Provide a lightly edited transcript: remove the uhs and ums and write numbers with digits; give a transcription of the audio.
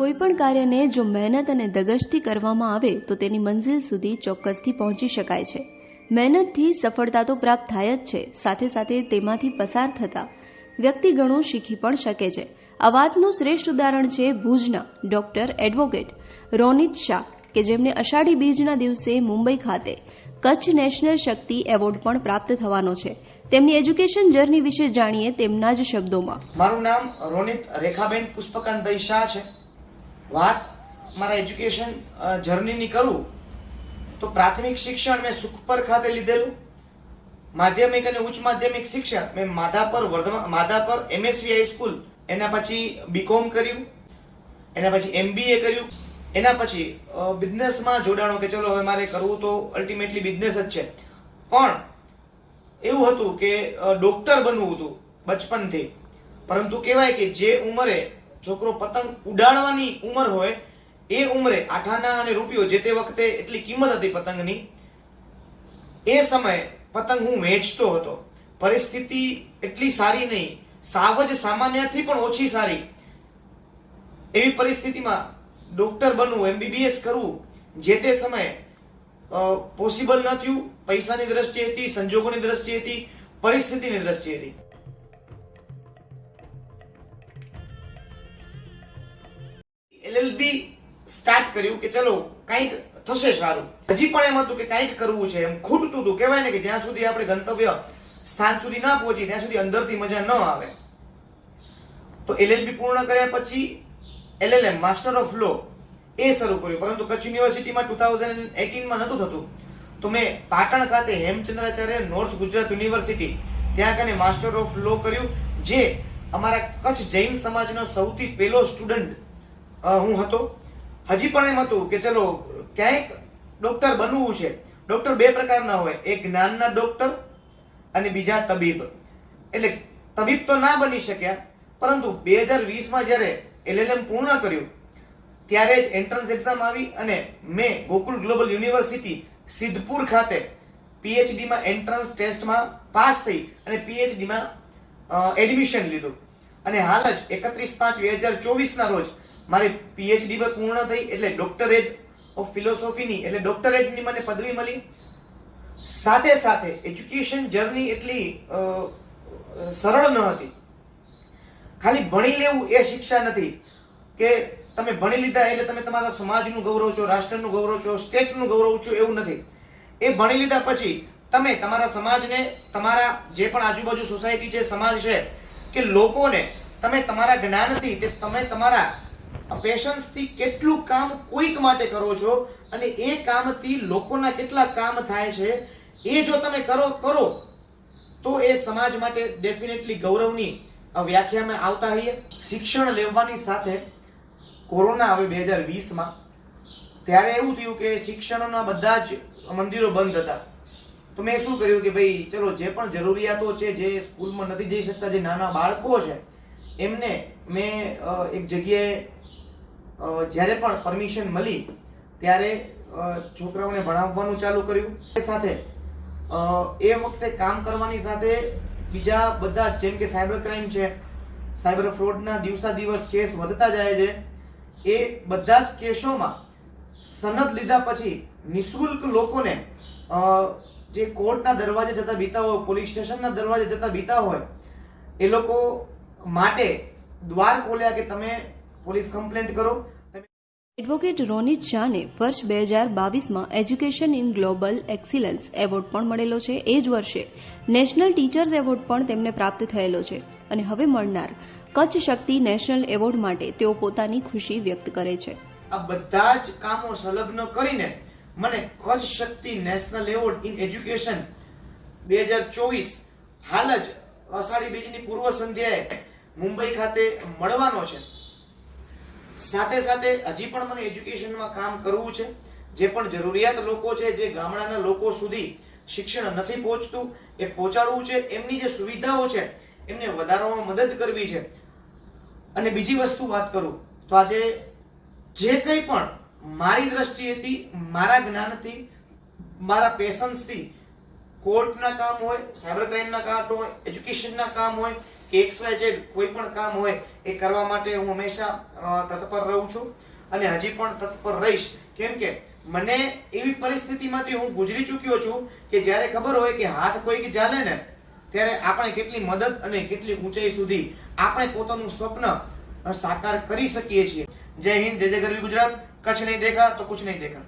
કોઈપણ કાર્યને જો મહેનત અને ધગશથી કરવામાં આવે તો તેની મંઝિલ સુધી ચોક્કસથી પહોંચી શકાય છે. મહેનતથી સફળતા તો પ્રાપ્ત થાય જ છે, સાથે સાથે તેમાંથી પસાર થતા વ્યક્તિ ઘણું શીખી પણ શકે છે. આ વાતનું શ્રેષ્ઠ ઉદાહરણ છે ભુજના ડોક્ટર એડવોકેટ રોનિત શાહ કે જેમને અષાઢી બીજના દિવસે મુંબઈ ખાતે કચ્છ નેશનલ શક્તિ એવોર્ડ પણ પ્રાપ્ત થવાનો છે. તેમની એજ્યુકેશન જર્ની વિશે જાણીએ તેમના જ શબ્દોમાં. મારું નામ રોનિત રેખાબેન પુષ્પકાંતભાઈ શાહ છે. વાત મારા એજ્યુકેશન જર્નીની કરું તો પ્રાથમિક શિક્ષણ મેં સુખપર ખાતે લીધેલું. માધ્યમિક અને ઉચ્ચ માધ્યમિક શિક્ષણ મેં માધાપર MSV હાઈસ્કૂલ, એના પછી બીકોમ કર્યું, એના પછી MBA કર્યું. એના પછી બિઝનેસમાં જોડાણો કે ચલો હવે મારે કરવું તો અલ્ટિમેટલી બિઝનેસ જ છે. પણ એવું હતું કે ડોક્ટર બનવું હતું બચપનથી. પરંતુ કહેવાય કે જે ઉંમરે છોકરો પતંગ ઉડાડવાની ઉંમર હોય એ ઉંમરે આઠાના અને રૂપિયો, જે તે વખતે એટલી કિંમત હતી પતંગની, એ સમયે પતંગ હું વેચતો હતો. પરિસ્થિતિ એટલી સારી નહીં, સાવ જ સામાન્યથી પણ ઓછી સારી. એવી પરિસ્થિતિમાં ડોક્ટર બનવું, MBBS કરવું જે તે સમયે પોસિબલ ન થયું. પૈસાની દ્રષ્ટિએ હતી, સંજોગોની દ્રષ્ટિએ હતી, પરિસ્થિતિની દ્રષ્ટિએ હતી. LLB સ્ટાર્ટ કર્યું કે ચલો કંઈક થશે સારું. હજી પણ એમ હતું કે કંઈક કરવું છે, એમ ખૂટતું હતું. કહેવાય ને કે જ્યાં સુધી આપણે ગંતવ્ય સ્થાન સુધી ના પહોંચી ત્યાં સુધી અંદરથી મજા ન આવે. તો LLB પૂર્ણ કર્યા પછી LLM માસ્ટર ઓફ લો એ શરૂ કર્યું. પરંતુ કચ્છ યુનિવર્સિટીમાં 2018માં નહોતું થતું. તો મેં પાટણ ખાતે હેમચંદ્રાચાર્ય નોર્થ ગુજરાત યુનિવર્સિટી ત્યાં કને માસ્ટર ઓફ લો કર્યું, જે અમારા કચ્છ જૈન સમાજનો સૌથી પહેલો સ્ટુડન્ટ હું હતો. હજી પણ એમ હતું કે ચલો ક્યાંક ડોક્ટર બનવું છે. ડોક્ટર બે પ્રકારના હોય, એક જ્ઞાનના ડોક્ટર અને બીજા તબીબ. એટલે તબીબ તો ના બની શક્યા, પરંતુ 2020માં જ્યારે LLM પૂર્ણ કર્યું ત્યારે જ એન્ટ્રન્સ એક્ઝામ આવી અને મેં ગોકુલ ગ્લોબલ યુનિવર્સિટી સિદ્ધપુર ખાતે PhDમાં એન્ટ્રન્સ ટેસ્ટમાં પાસ થઈ અને PhDમાં એડમિશન લીધું. અને હાલ જ 31/5/2024ના રોજ મારી PhD પર પૂર્ણ થઈ, એટલે ડોક્ટરેટ ઓફ ફિલોસોફીની એટલે ડોક્ટરેટની મને પદવી મળી. સાથે સાથે એજ્યુકેશન જર્ની એટલી સરળ ન હતી. ખાલી ભણી લેવું એ શિક્ષા નથી કે તમે ભણી લીધા એટલે તમે તમારા સમાજનું ગૌરવ છો, રાષ્ટ્રનું ગૌરવ છો, સ્ટેટનું ગૌરવ છો, એવું નથી. એ ભણી લીધા પછી તમે તમારા સમાજને, તમારા જે પણ આજુબાજુ સોસાયટી છે, સમાજ છે, કે લોકોને તમે તમારા જ્ઞાનથી કે તમે તમારા પેશન્સથી કેટલું કામ કોઈક માટે કરો છો અને એ કામથી લોકોના કેટલા કામ થાય છે, એ જો તમે કરો તો એ સમાજ માટે ડેફિનેટલી ગૌરવની વ્યાખ્યામાં આવતા હોઈએ. શિક્ષણ લેવાની સાથે કોરોના આવે 2020માં, ત્યારે એવું થયું કે શિક્ષણના બધા જ મંદિરો બંધ હતા. તો મેં શું કર્યું કે ભાઈ ચલો જે પણ જરૂરિયાતો છે, જે સ્કૂલમાં નથી જઈ શકતા, જે નાના બાળકો છે, એમને મેં એક જગ્યાએ જ્યારે પણ પરમિશન મળી ત્યારે છોકરાઓને ભણાવવાનું ચાલુ કર્યું. સાથે એ વખતે કામ કરવાની સાથે બીજા બધા જેમ કે સાયબર ક્રાઇમ છે, સાયબર ફ્રોડના દિવસા દિવસ કેસ વધતા જાય છે. એ બધા જ કેસોમાં સનદ લીધા પછી નિઃશુલ્ક લોકોને જે કોર્ટના દરવાજે જતા બીતા હોય, પોલીસ સ્ટેશનના દરવાજે જતા બીતા હોય, એ લોકો માટે દ્વાર ખોલ્યા કે તમે પોલીસ કમ્પ્લેન્ટ કરો. એડવોકેટ રોનિત શાહને વર્ષ 2022માં education in global excellence award પણ મળેલો છે. એ જ વર્ષે નેશનલ ટીચર્સ એવોર્ડ પણ તેમને પ્રાપ્ત થયેલો છે. અને હવે મળનાર કચ્છ શક્તિ નેશનલ એવોર્ડ માટે તેઓ પોતાની ખુશી વ્યક્ત કરે છે. આ બધા જ કામો સંલગ્ન કરીને મને કચ્છ શક્તિ નેશનલ એવોર્ડ ઇન એજ્યુકેશન 2024 હાલ જ અષાઢી બીજની પૂર્વ સંધ્યાએ મુંબઈ ખાતે મળવાનો છે. સાથે સાથે હજી પણ મને એજ્યુકેશનમાં કામ કરવું છે. જે પણ જરૂરિયાત લોકો છે, જે ગામડાના લોકો સુધી શિક્ષણ નથી પહોંચતું, એ પહોંચાડવું છે. એમની જે સુવિધાઓ છે એમને વધારવામાં મદદ કરવી છે. અને બીજી વસ્તુ વાત કરું તો આજે જે કંઈ પણ મારી દ્રષ્ટિએથી, મારા જ્ઞાનથી, મારા પેશન્સથી કોર્ટના કામ હોય, સાયબર ક્રાઇમના કામ હોય, એજ્યુકેશનના કામ હોય કે XYZ કોઈ પણ કામ હોય એ કરવા માટે હું હંમેશા તત્પર રહું છું અને હજી પણ તત્પર રહીશ. કેમ કે મને એવી પરિસ્થિતિમાંથી હું ગુજરી ચૂક્યો છું કે જ્યારે ખબર હોય કે હાથ કોઈક ચાલે ને ત્યારે આપણે કેટલી મદદ અને કેટલી ઊંચાઈ સુધી આપણે પોતાનું સ્વપ્ન સાકાર કરી શકીએ છીએ. જય હિન્દ, જય જય ગરવી ગુજરાત. કચ્છ નહીં દેખા તો કુછ નહીં દેખા.